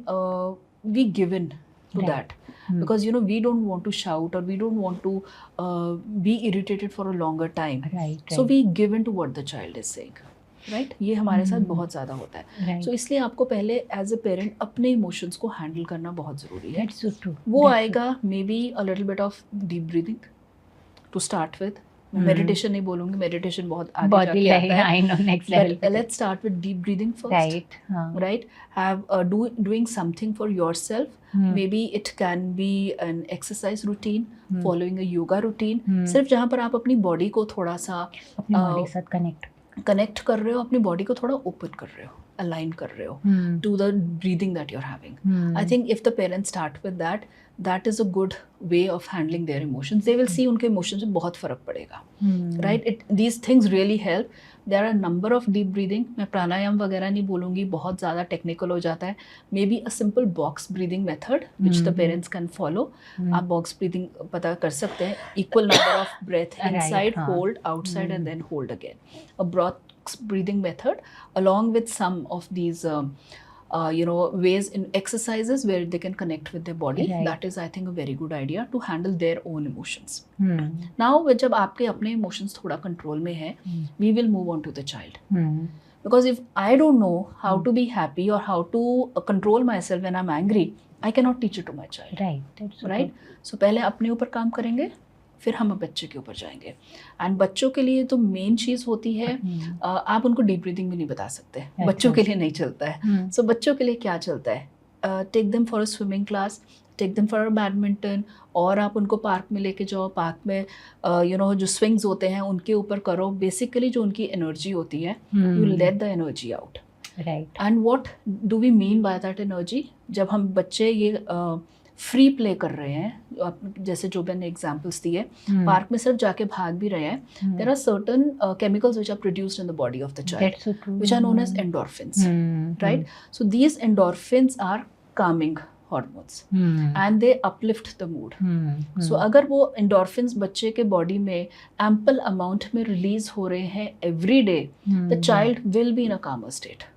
we give in to that, because we don't want to shout or we don't want to be irritated for a longer time, right. So we give in to what the child is saying, right? ये हमारे साथ बहुत ज़्यादा होता है, so इसलिए आपको पहले एज ए पेरेंट अपने इमोशंस को हैंडल करना बहुत ज़रूरी है। That's so true. वो आएगा maybe a little bit of deep breathing to start with. Meditation नहीं बोलूंगी, मेडिटेशन बहुत आगे जाके आता है, I know, next level. but let's start with deep breathing first, right? Have doing something for yourself. Maybe it can be an exercise routine, following a yoga routine, सिर्फ जहाँ पर आप अपनी बॉडी को थोड़ा सा अपनी बॉडी के साथ कनेक्ट कर रहे हो, अपनी बॉडी को थोड़ा ओपन कर रहे हो, अलाइन कर रहे हो to the breathing that you're having. I think if the parents start with that, that is a good way of handling their emotions. They will see उनके emotions में बहुत फ़र्क पड़ेगा, right? These things really help. There are a number of deep breathing. मैं प्राणायाम वगैरह नहीं बोलूँगी, बहुत ज़्यादा टेक्निकल हो जाता है. Maybe a simple box breathing method which the parents can follow. आप box breathing पता कर सकते हैं. Equal number of breath inside, hold, outside and then hold again. A box breathing method along with some of these ways in exercises where they can connect with their body. Right. That is, I think, a very good idea to handle their own emotions. Now, जब आपके अपने emotions थोड़ा control में है, we will move on to the child. Because if I don't know how to be happy or how to control myself when I'm angry, I cannot teach it to my child. Right? So पहले अपने ऊपर काम करेंगे, फिर हम बच्चे के ऊपर जाएंगे। एंड बच्चों के लिए तो मेन चीज़ होती है, आप उनको डीप ब्रीदिंग भी नहीं बता सकते, बच्चों के लिए नहीं चलता है। सो बच्चों के लिए क्या चलता है, take them for a swimming class, take them for a badminton, और आप उनको पार्क में लेके जाओ, पार्क में जो स्विंग्स होते हैं उनके ऊपर करो। बेसिकली जो उनकी एनर्जी होती है, you let the energy out. And what do we mean by that energy? जब हम बच्चे ये फ्री प्ले कर रहे हैं, जैसे जो मैंने एग्जांपल्स दिए, पार्क में सिर्फ जाके भाग भी रहे हैं, there are certain chemicals which are produced in the body of the child which are known as endorphins, right? So these endorphins are calming hormones and they uplift the mood. So अगर वो endorphins बच्चे के body में ample amount में release हो रहे हैं every day, the child will be in a calmer state.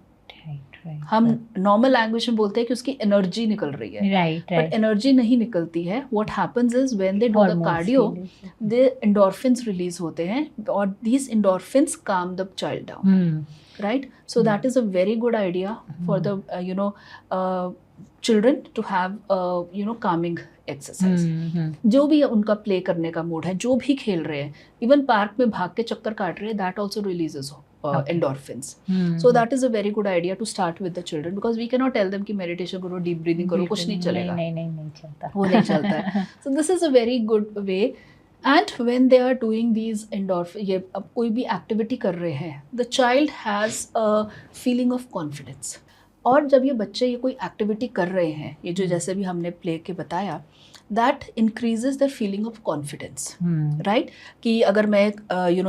हम नॉर्मल लैंग्वेज में बोलते हैं कि उसकी एनर्जी निकल रही है, बट एनर्जी नहीं निकलती है। What happens is when they do the cardio, they endorphins release होते हैं और these endorphins calm the child down, right? So that is a very good idea for the children to have calming exercise. जो भी उनका play करने का mood है, जो भी खेल रहे हैं, इवन पार्क में भाग के चक्कर काट रहे हैं, that also releases endorphins. So that is a very good idea to start with the children, because we cannot tell them कि meditation करो, deep breathing करो, कुछ नहीं चलेगा, नहीं चलता, वो नहीं चलता है। So this is a very good way. And when they are doing these ये अब कोई भी activity कर रहे हैं, the child has a feeling of confidence. और जब ये बच्चे ये कोई एक्टिविटी कर रहे हैं, ये जो जैसे भी हमने प्ले के बताया, that increases their feeling of confidence, right? कि अगर मैं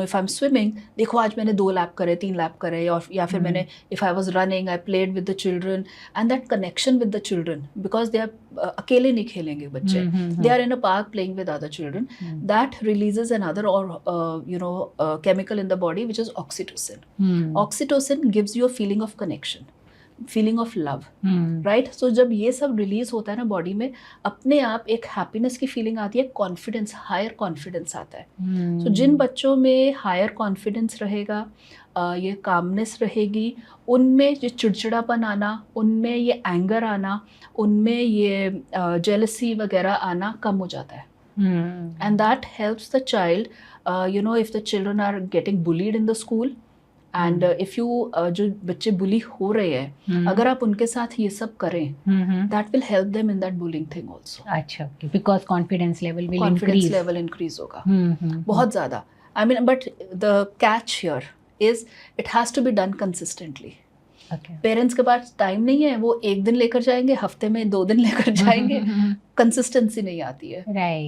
if I'm swimming, देखो आज मैंने 2 लैप करे, 3 लैप करे, और या फिर मैंने if I was running, I played with the children, and that connection with the children, because they are अकेले नहीं खेलेंगे बच्चे, they are in a park playing with other children, that releases another chemical in the body which is oxytocin. Oxytocin gives you a feeling of connection. Feeling of love, right. So जब ये सब release होता है ना body में, अपने आप एक हैप्पीनेस की फीलिंग आती है, कॉन्फिडेंस, हायर कॉन्फिडेंस आता है. सो जिन बच्चों में हायर कॉन्फिडेंस रहेगा, ये कामनेस रहेगी, उनमें ये चिड़चिड़ापन आना, उनमें ये एंगर आना, उनमें ये जेलसी वगैरह आना कम हो जाता है. And that helps the child, you know, if the children are getting bullied in the school and if you, जो बच्चे बुली हो रहे हैं, अगर आप उनके साथ ये सब करें, that will help them in that bullying thing also. अच्छा, okay, because confidence level increase होगा बहुत ज़्यादा. I mean, but the catch here is it has to be done consistently. Parents के पास टाइम नहीं है, वो एक दिन लेकर जाएंगे, हफ्ते में 2 दिन लेकर जाएंगे, कंसिस्टेंसी नहीं आती है.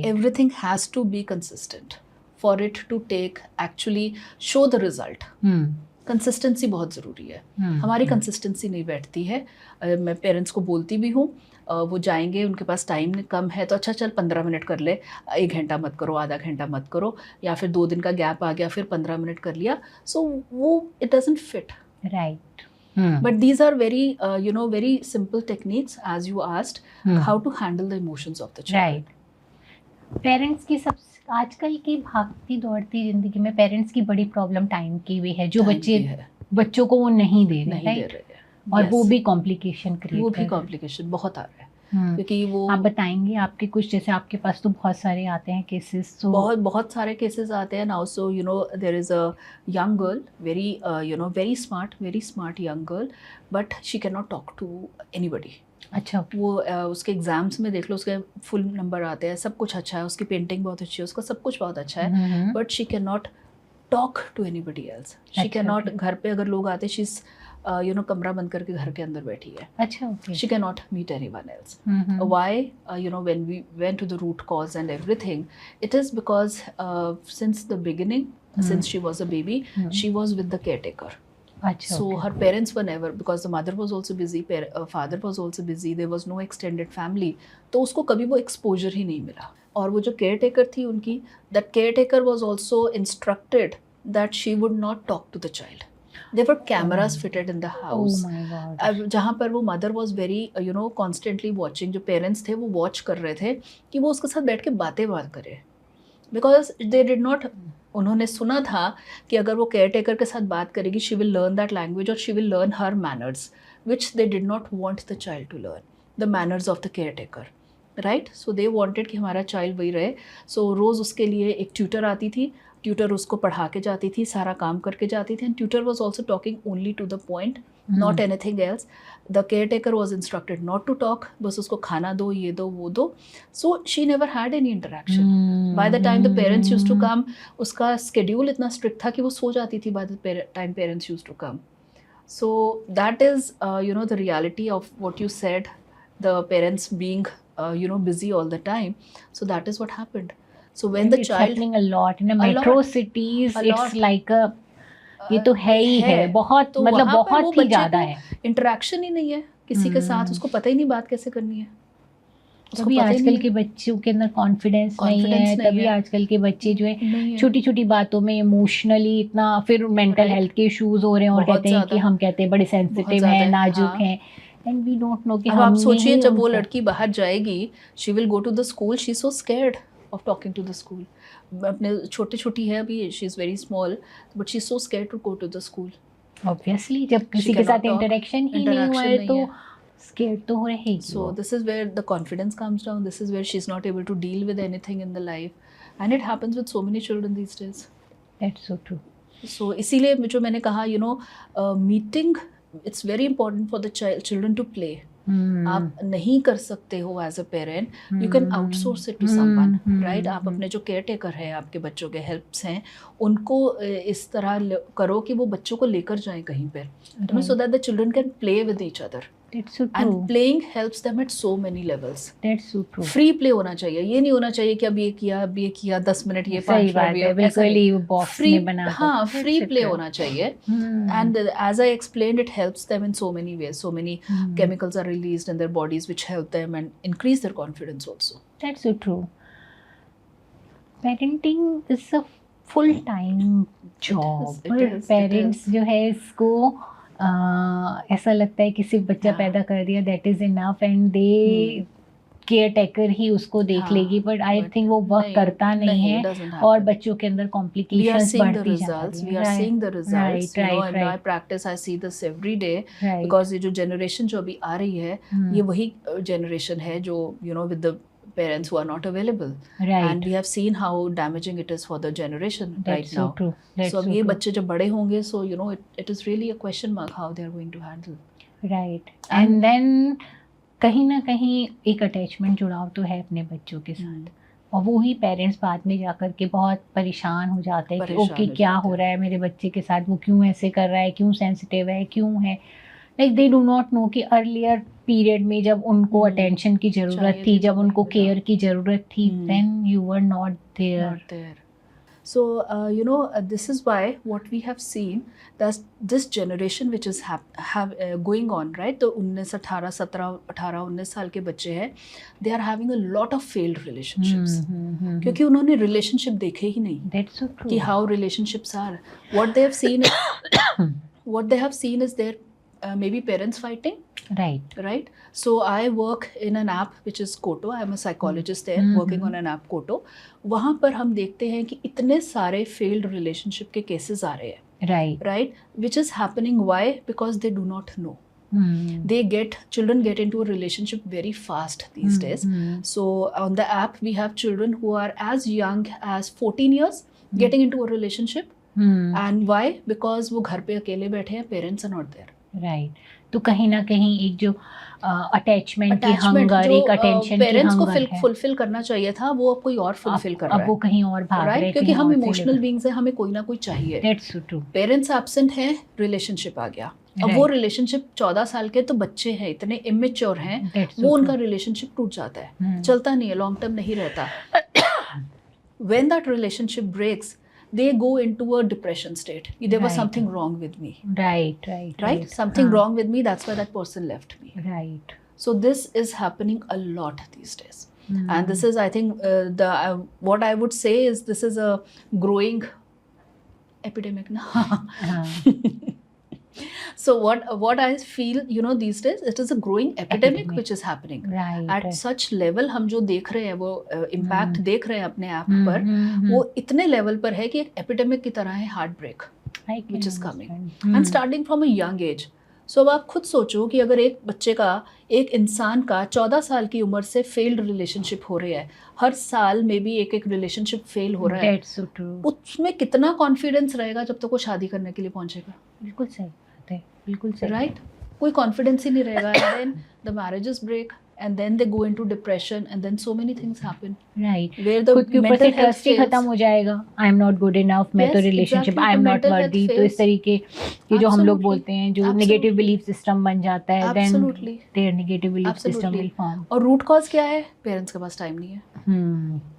Everything has to be consistent for it to take, actually show the result. Consistency बहुत ज़रूरी है. हमारी कंसिस्टेंसी नहीं बैठती है. मैं पेरेंट्स को बोलती भी हूँ, वो जाएंगे, उनके पास टाइम कम है, तो अच्छा चल 15 मिनट कर ले, 1 घंटा मत करो, आधा घंटा मत करो, या फिर 2 दिन का गैप आ गया फिर 15 मिनट कर लिया. सो वो it doesn't fit, right. But these are very you know very simple techniques, as you asked, how to handle the emotions of the child. Right. Parents की सब आजकल की भागती दौड़ती जिंदगी में पेरेंट्स की बड़ी प्रॉब्लम टाइम की भी है, जो बच्चों को वो नहीं दे रहे, और वो भी कॉम्प्लिकेशन क्रिएट, वो भी कॉम्प्लिकेशन बहुत आ रहा है. क्योंकि वो, आप बताएंगे आपके कुछ, जैसे आपके पास तो बहुत सारे आते हैं केसेस, तो बहुत सारे केसेस आते हैं now. So you know there is a young girl, very you know very smart young girl, but she can not talk to anybody. अच्छा. वो उसके एग्जाम्स में देख लो, उसके फुल नंबर आते हैं, सब कुछ अच्छा है, उसकी पेंटिंग बहुत अच्छी है, उसका सब कुछ बहुत अच्छा है, but she can not talk to anybody else. She can not, घर पे अगर लोग आते, शी इज यू नो कमरा बंद करके घर के अंदर बैठी है. अच्छा, okay. She can not meet anyone else. Why? You know when we went to the root cause and everything, it is because since the beginning, since she was a baby, she was with the caretaker. Achha, so her parents were never, because the mother was also busy, father was also busy, there was no extended family, तो उसको कभी वो exposure ही नहीं मिला. और वो जो caretaker थी उनकी, that caretaker was also instructed that she would not talk to the child. There were cameras fitted in the house. Oh my God. जहाँ पर वो mother was very you know constantly watching, जो parents थे वो watch कर रहे थे कि वो उसके साथ बैठ के बातें करे, because they did not, उन्होंने सुना था कि अगर वो केयर टेकर के साथ बात करेगी, she will learn that language और she will learn her manners, which they did not want the child to learn, the manners of the care taker, right. So they wanted कि हमारा child वही रहे. सो रोज़ उसके लिए एक ट्यूटर आती थी, ट्यूटर उसको पढ़ा के जाती थी, सारा काम करके जाती थी, and tutor was also talking only to the point, not anything else. The care taker was instructed not to talk, बस उसको खाना दो, ये दो, वो दो. So she never had any interaction. By the time the parents use to come, उसका schedule इतना स्ट्रिक्ट था कि वो सो जाती थी by the time parents use to come. So that is you know the reality of what you said, the parents being you know busy all the time. So that is what happened. So when the it's child, happening a lot in a metro cities, it's like a, ये तो है ही है, बहुत तो मतलब बहुत ही ज़्यादा है. इंटरेक्शन ही नहीं है किसी के साथ, उसको पता ही नहीं बात कैसे करनी है. तभी आजकल के बच्चों के अंदर कॉन्फिडेंस नहीं है, तभी आजकल के बच्चे जो है छोटी छोटी बातों में इमोशनली इतना, फिर मेंटल हेल्थ के इश्यूज हो रहे हैं, और कहते हैं कि हम कहते हैं बड़े सेंसिटिव हैं, नाजुक हैं, एंड वी डोंट नो कि हम. आप सोचिए जब वो लड़की बाहर जाएगी, she will go to the school, she is so scared of talking to the school. अपने छोटी है अभी, she is very small, but she is so scared to go to the school. Obviously जब किसी के साथ इंटरेक्शन ही नहीं हुआ है तो scared तो हो रहेगी. So this is where the confidence comes down. This is where she's not able to deal with anything in the life, and it happens with so many children these days. That's so true. So इसीलिए जो मैंने कहा, you know, meeting, it's very important for the children to play. आप नहीं कर सकते हो as a parent, you can outsource it to someone, right. आप अपने जो केयर टेकर हैं, आपके बच्चों के हेल्प्स हैं, उनको इस तरह करो कि वो बच्चों को लेकर जाएं कहीं पर, सो that the children can play with each other. That's so true. And playing helps them at so many levels. That's so true. Free play होना चाहिए, ये नहीं होना चाहिए कि अब ये किया 10 मिनट, ये 5 मिनट, बिल्कुल ही बॉक्स में बना. हाँ, फ्री प्ले होना चाहिए. And as I explained, it helps them in so many ways. So many chemicals are released in their bodies which help them and increase their confidence also. That's so true. Parenting is a full time job. It is. Parents जो है इसको ऐसा लगता है कि सिर्फ बच्चा हाँ। पैदा कर दिया that is enough and they caretaker ही उसको देख हाँ, लेगी, बट आई but थिंक वो वर्क नहीं, करता नहीं नहीं, है it doesn't और happen. बच्चों के अंदर We are complications seeing the बढ़ती जा results. रही We हैं. are seeing the results. Right You know, right in my right practice, I see this every day right because ये जो generation जो अभी आ रही है, ये वही generation है जो you know with the parents who are not available. Right And we have seen how damaging it is for the generation right that's so now. True, that's So अब सो ये ट्रू. बच्चे जब बड़े होंगे, so you know it is really a question mark how they are going to handle. Right And- and then कहीं ना कहीं एक अटैचमेंट जुड़ाव तो है अपने बच्चों के साथ, और वो ही पेरेंट्स बाद में जाकर के बहुत परेशान हो जाते हैं कि परेशान ओके हो क्या जाते हो हैं। रहा है मेरे बच्चे के साथ, वो क्यों ऐसे कर रहा है, क्यों सेंसिटिव है, क्यों है, like they do not know कि अर्लियर पीरियड में जब उनको अटेंशन की ज़रूरत चाहिए थी, थी जब तो उनको नहीं मिला। केयर की ज़रूरत थी, then you were not there. Not there. So you know this is why what we have seen that this generation which is going on, right? तो 19 18 17 18 19 साल के बच्चे हैं, they are having a lot of failed relationships क्योंकि उन्होंने relationship देखे ही नहीं that's so true. कि how relationships are. What they have seen what they have seen is their maybe parents fighting, right right? So I work in an app which is Koto. I'm a psychologist there working on an app Koto. वहाँ पर हम देखते हैं कि इतने सारे failed relationship के cases आ रहे हैं, right. right? Which is happening why? Because they do not know. Children get into a relationship very fast these days. So on the app we have children who are as young as 14 years getting into a relationship. And why? Because वो घर पे अकेले बैठे हैं, parents are not there. Right. तो कहीं ना कहीं एक जो अटैचमेंट की अटैचमेंट हंगर, एक अटेंशन की पेरेंट्स को हंगर है, फुलफिल करना चाहिए था, वो अब कोई और फुलफिल कर रहा अब वो है, कहीं और भाग रहे राइट? हैं, क्योंकि कहीं हम और से इमोशनल लेकर. बीइंग्स हैं, हमें कोई ना कोई चाहिए. That's so true. Parents absent हैं, रिलेशनशिप आ गया. अब वो रिलेशनशिप 14 साल के तो बच्चे हैं, इतने इमेच्योर हैं, वो उनका रिलेशनशिप टूट जाता है, चलता नहीं है, लॉन्ग टर्म नहीं रहता. When that relationship breaks, they go into a depression state. There was Right. something wrong with me, right. right? Something wrong with me, that's why that person left me. Right. So this is happening a lot these days. And this is, I think, what I would say is this is a growing epidemic now. So what I feel, you know, these days it is a growing epidemic which is happening right. at such level. हम जो देख रहे हैं वो impact देख रहे हैं अपने आप पर, वो इतने level पर है कि एक epidemic की तरह है heartbreak which is coming and starting from a young age. So अब आप खुद सोचो कि अगर एक बच्चे का, एक इंसान का 14 साल की उम्र से फेल्ड रिलेशनशिप हो रही है, हर साल में भी एक रिलेशनशिप फेल हो रहा है, दैट्स सो ट्रू. उसमें कितना कॉन्फिडेंस रहेगा जब तक वो शादी करने के लिए पहुंचेगा, बिल्कुल सही बात है, बिल्कुल सही. राइट? कोई कॉन्फिडेंस ही नहीं रहेगा. And then the marriages break and then they go into depression and then so many things happen right. where the खुद के ऊपर से mental health ट्रस्ट ही खत्म fails. हो जाएगा. I am not good enough, मैं तो Yes, relationship exactly, I am the not mental health वर्दी. तो fails. इस तरीके के जो हम लोग Absolutely. बोलते हैं, जो Absolutely. नेगेटिव बिलीफ सिस्टम बन जाता है, then Absolutely. Their negative belief system Absolutely. Will form. और रूट कॉज क्या है? पेरेंट्स के पास टाइम नहीं है.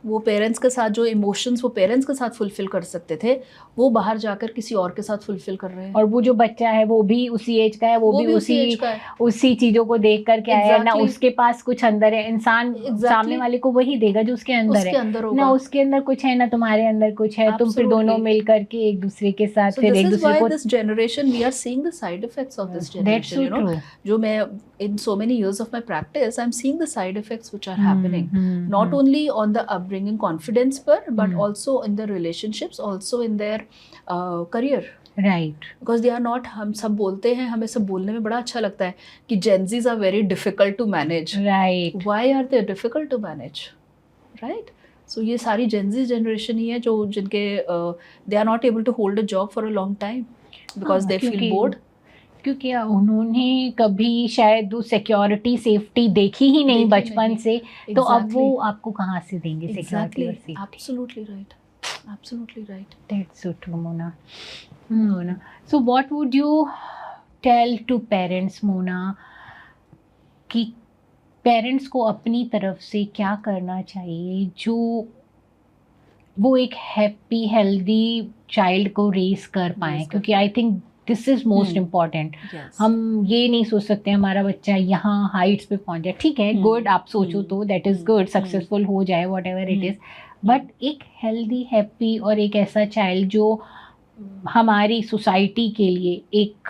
वो पेरेंट्स के साथ जो इमोशंस वो पेरेंट्स के साथ फुलफिल कर सकते थे, वो बाहर जाकर किसी और के साथ फुलफिल कर रहे हैं. और वो जो बच्चा है वो भी उसी एज का है, वो भी उसी एज का है. उसी चीजों को देख कर के आया है ना. Exactly. उसके पास कुछ अंदर है, इंसान सामने वाले को वही देगा जो उसके अंदर उसके है अंदर ना. होगा. उसके अंदर कुछ है ना, तुम्हारे अंदर कुछ है, तुम फिर Absolutely. दोनों मिल करके एक दूसरे के साथ So फिर this एक is दूसरे why को. this generation we are seeing the side effects of this That's generation. so You know, true. जो मैं in so many years of my practice, I'm seeing the side effects which are happening. Not only on the upbringing confidence पर, but also in the relationships, also in their career. Right. Because they are not, हम सब बोलते हैं, हमें सब बोलने में बड़ा अच्छा लगता है कि Gen Zs are very difficult to manage. Right. Why are they difficult to manage? Right? So ये सारी Gen Z generation ही है जो जिनके they are not able to hold a job for a long time because they feel bored. क्योंकि उन्होंने कभी शायद वो सिक्योरिटी सेफ्टी देखी ही नहीं बचपन से, तो अब वो आपको कहाँ से देंगे सिक्योरिटी और safety. Absolutely right. Absolutely right. That's so true, Mona. Mona. So what would you tell to parents, Mona, कि पेरेंट्स को अपनी तरफ से क्या करना चाहिए जो वो एक हैप्पी हेल्दी चाइल्ड को रेस कर पाएँ? क्योंकि आई think this is most important. हम ये नहीं सोच सकते हमारा बच्चा यहाँ हाइट्स पे पहुँच जाए. ठीक है, गुड, आप सोचो तो दैट इज़ गुड, सक्सेसफुल हो जाए, what ever it is, but एक हेल्दी हैप्पी और एक ऐसा चाइल्ड जो हमारी सोसाइटी के लिए एक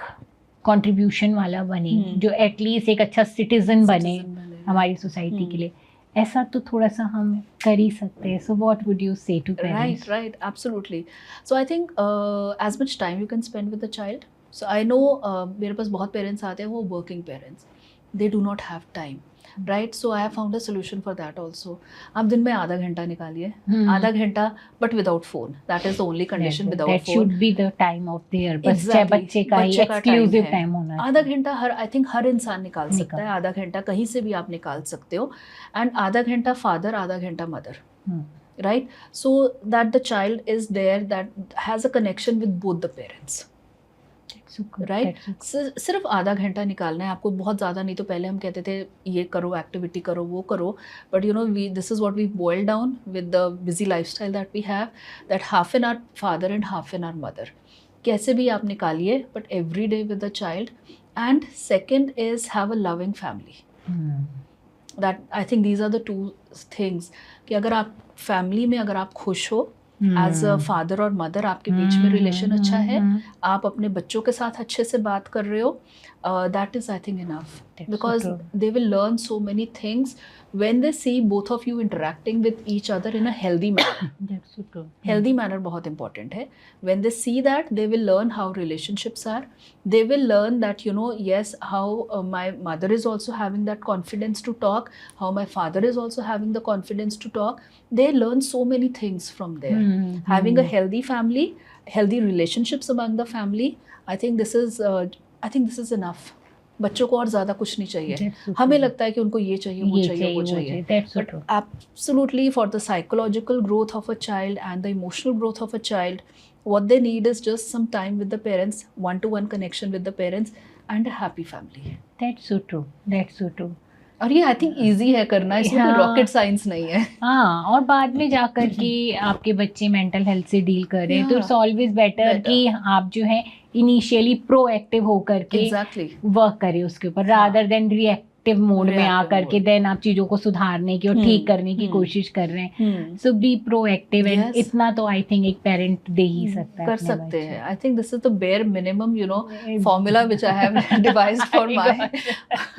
कंट्रीब्यूशन वाला बने, जो एटलीस्ट एक अच्छा सिटीजन बने हमारी सोसाइटी के लिए, ऐसा तो थोड़ा सा हम कर ही सकते हैं. So what would you say to parents? Right, absolutely. So I think as much time you can spend with the child. So I know मेरे पास बहुत पेरेंट्स आते हैं, वो working parents, they do not have time. Right, so I have found a solution for that also. आप दिन में आधा घंटा निकालिए, आधा घंटा, but without phone. That is the only condition, without phone. That should be the time of their बच्चे का ही एक्सक्लूसिव टाइम होना. आधा घंटा आई थिंक हर इंसान निकाल सकता है. आधा घंटा कहीं से भी आप निकाल सकते हो. एंड आधा घंटा फादर, आधा घंटा mother. Right, so that the child is there, that has a connection with both the parents. Right, सिर्फ आधा घंटा निकालना है आपको, बहुत ज़्यादा नहीं. तो पहले हम कहते थे ये करो, एक्टिविटी करो, वो करो, but you know this is what we boil down with the busy lifestyle that we have, that half an hour father and half an hour mother. कैसे भी आप निकालिए, but every day with the child. And second is have a loving family. That I think these are the two things, कि अगर आप family में अगर आप खुश हो एज अ फादर और मदर, आपके बीच में रिलेशन अच्छा है, आप अपने बच्चों के साथ अच्छे से बात कर रहे हो, that is I think enough, because they will learn so many things when they see both of you interacting with each other in a healthy manner. That's so true. Healthy manner बहुत important है. When they see that, they will learn how relationships are. They will learn that, you know, yes, how my mother is also having that confidence to talk, how my father is also having the confidence to talk. They learn so many things from there. Having a healthy family, healthy relationships among the family, I think this is enough. बच्चों को और ज़्यादा कुछ नहीं चाहिए. हमें लगता है कि उनको ये चाहिए, वो चाहिए, वो चाहिए. But absolutely for the psychological growth of a child and the emotional growth of a child, what they need is just some time with the parents, one-to-one connection with the parents, and a happy family. That's so true. That's so true. और ये I think easy है करना, इसमें rocket science नहीं है. हाँ, और बाद में जाकर के आपके बच्चे मेंटल हेल्थ से डील कर रहे हैं, तो इट्स ऑलवेज बेटर कि आप जो है इनिशियली प्रोएक्टिव होकर के वर्क करें उसके ऊपर, रादर देन रिएक्टिव मोड में आकर के देन आप चीजों को सुधारने की और ठीक करने की कोशिश कर रहे हैं. सो बी प्रोएक्टिव, एंड इतना तो आई थिंक एक पेरेंट दे ही सकता है, कर सकते हैं. I think this is the bare minimum, you know, formula which I have devised for my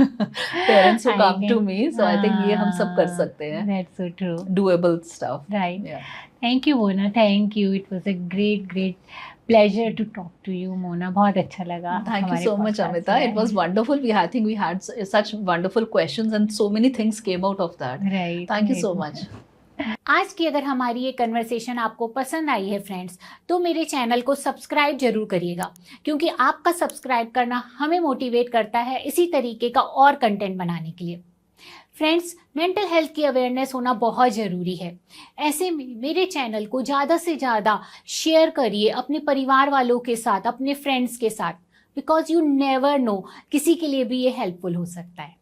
parents who come to me. So I think ये हम सब कर सकते हैं. That's so true. Doable stuff. Right. Thank you Mona, thank you. It was a great pleasure to talk to you, Mona. बहुत अच्छा लगा. Thank you so much, Amita. It was wonderful. I think we had such wonderful questions and so many things came out of that. Right. Thank you so much. आज की अगर हमारी ये conversation आपको पसंद आई है फ्रेंड्स, तो मेरे चैनल को सब्सक्राइब जरूर करिएगा, क्योंकि आपका सब्सक्राइब करना हमें मोटिवेट करता है इसी तरीके का और कंटेंट बनाने के लिए. फ्रेंड्स, मेंटल हेल्थ की अवेयरनेस होना बहुत ज़रूरी है. ऐसे में मेरे चैनल को ज़्यादा से ज़्यादा शेयर करिए अपने परिवार वालों के साथ, अपने फ्रेंड्स के साथ, बिकॉज यू नेवर नो, किसी के लिए भी ये हेल्पफुल हो सकता है.